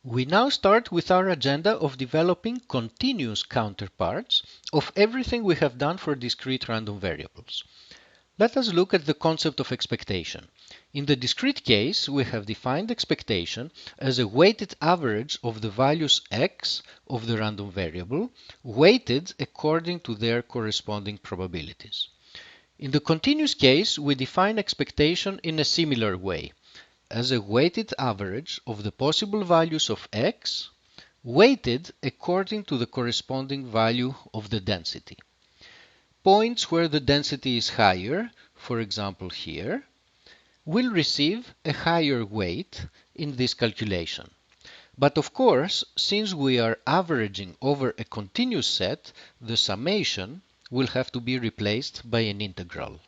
We now start with our agenda of developing continuous counterparts of everything we have done for discrete random variables. Let us look at the concept of expectation. In the discrete case, we have defined expectation as a weighted average of the values x of the random variable, weighted according to their corresponding probabilities. In the continuous case, we define expectation in a similar way, as a weighted average of the possible values of x, weighted according to the corresponding value of the density. Points where the density is higher, for example here, will receive a higher weight in this calculation. But of course, since we are averaging over a continuous set, the summation will have to be replaced by an integral.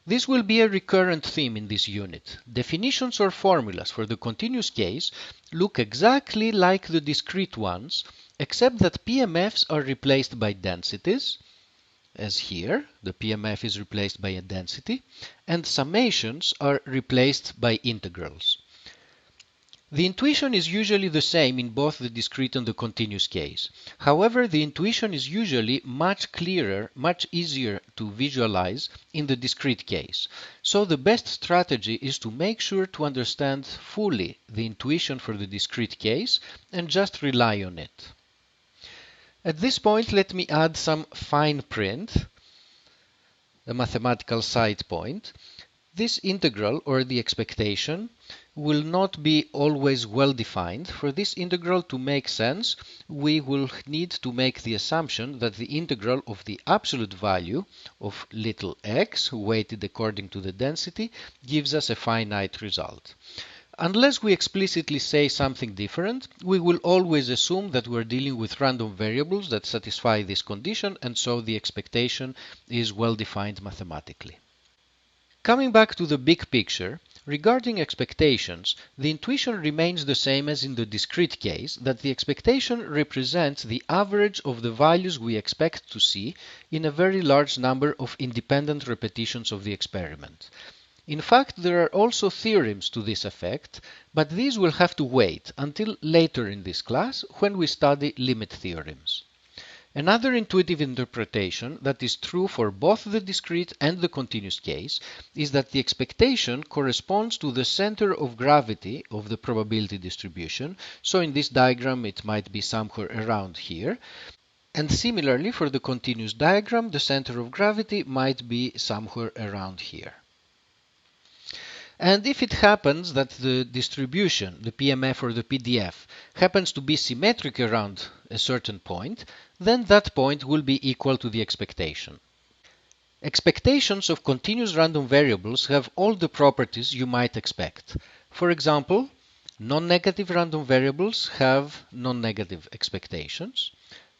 This will be a recurrent theme in this unit. Definitions or formulas for the continuous case look exactly like the discrete ones, except that PMFs are replaced by densities, as here, the PMF is replaced by a density, and summations are replaced by integrals. The intuition is usually the same in both the discrete and the continuous case. However, the intuition is usually much clearer, much easier to visualize in the discrete case. So the best strategy is to make sure to understand fully the intuition for the discrete case and just rely on it. At this point, let me add some fine print, a mathematical side point. This integral, or the expectation, will not be always well defined. For this integral to make sense, we will need to make the assumption that the integral of the absolute value of little x, weighted according to the density, gives us a finite result. Unless we explicitly say something different, we will always assume that we're dealing with random variables that satisfy this condition, and so the expectation is well defined mathematically. Coming back to the big picture, regarding expectations, the intuition remains the same as in the discrete case, that the expectation represents the average of the values we expect to see in a very large number of independent repetitions of the experiment. In fact, there are also theorems to this effect, but these will have to wait until later in this class when we study limit theorems. Another intuitive interpretation that is true for both the discrete and the continuous case is that the expectation corresponds to the center of gravity of the probability distribution. So in this diagram it might be somewhere around here. And similarly for the continuous diagram, the center of gravity might be somewhere around here. And if it happens that the distribution, the PMF or the PDF, happens to be symmetric around a certain point, then that point will be equal to the expectation. Expectations of continuous random variables have all the properties you might expect. For example, non-negative random variables have non-negative expectations.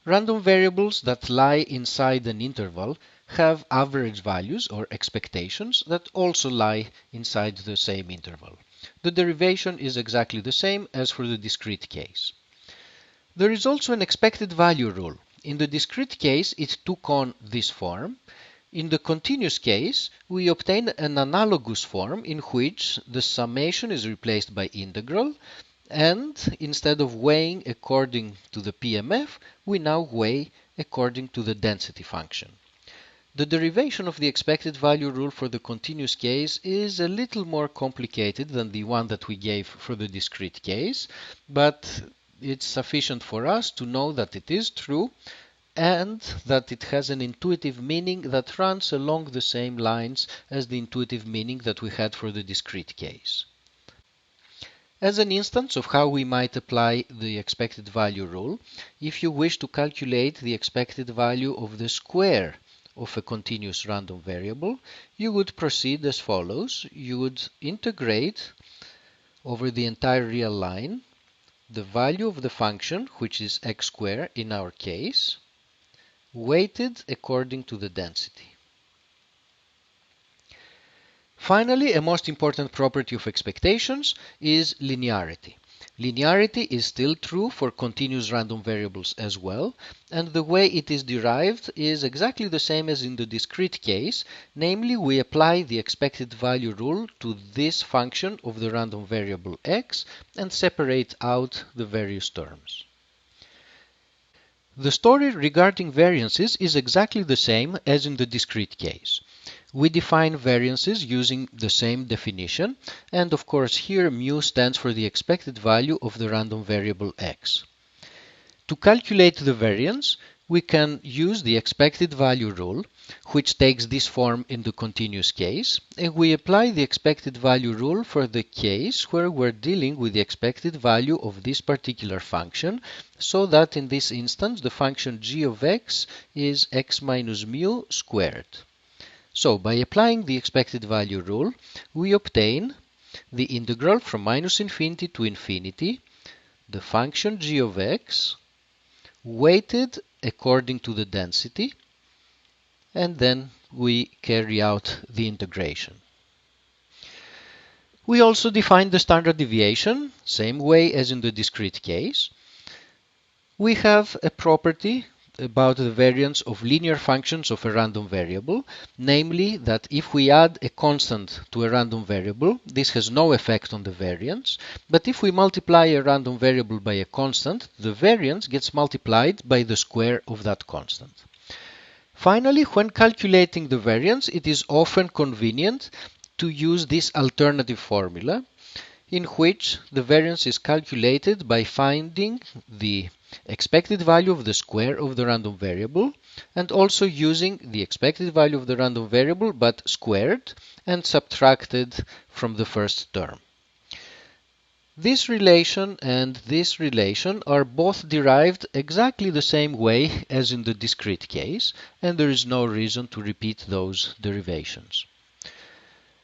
Random variables that lie inside an interval have average values or expectations that also lie inside the same interval. The derivation is exactly the same as for the discrete case. There is also an expected value rule. In the discrete case, it took on this form. In the continuous case, we obtain an analogous form in which the summation is replaced by integral, and instead of weighing according to the PMF, we now weigh according to the density function. The derivation of the expected value rule for the continuous case is a little more complicated than the one that we gave for the discrete case, but it's sufficient for us to know that it is true and that it has an intuitive meaning that runs along the same lines as the intuitive meaning that we had for the discrete case. As an instance of how we might apply the expected value rule, if you wish to calculate the expected value of the square of a continuous random variable, you would proceed as follows. You would integrate over the entire real line the value of the function, which is x squared in our case, weighted according to the density. Finally, a most important property of expectations is linearity. Linearity is still true for continuous random variables as well, and the way it is derived is exactly the same as in the discrete case, namely we apply the expected value rule to this function of the random variable x and separate out the various terms. The story regarding variances is exactly the same as in the discrete case. We define variances using the same definition, and of course here mu stands for the expected value of the random variable x. To calculate the variance, we can use the expected value rule, which takes this form in the continuous case, and we apply the expected value rule for the case where we're dealing with the expected value of this particular function, so that in this instance the function g of x is x minus mu squared. So by applying the expected value rule, we obtain the integral from minus infinity to infinity, the function g of x, weighted according to the density, and then we carry out the integration. We also define the standard deviation, same way as in the discrete case. We have a property about the variance of linear functions of a random variable, namely that if we add a constant to a random variable, this has no effect on the variance, but if we multiply a random variable by a constant, the variance gets multiplied by the square of that constant. Finally, when calculating the variance, it is often convenient to use this alternative formula, in which the variance is calculated by finding the expected value of the square of the random variable and also using the expected value of the random variable but squared and subtracted from the first term. This relation and this relation are both derived exactly the same way as in the discrete case, and there is no reason to repeat those derivations.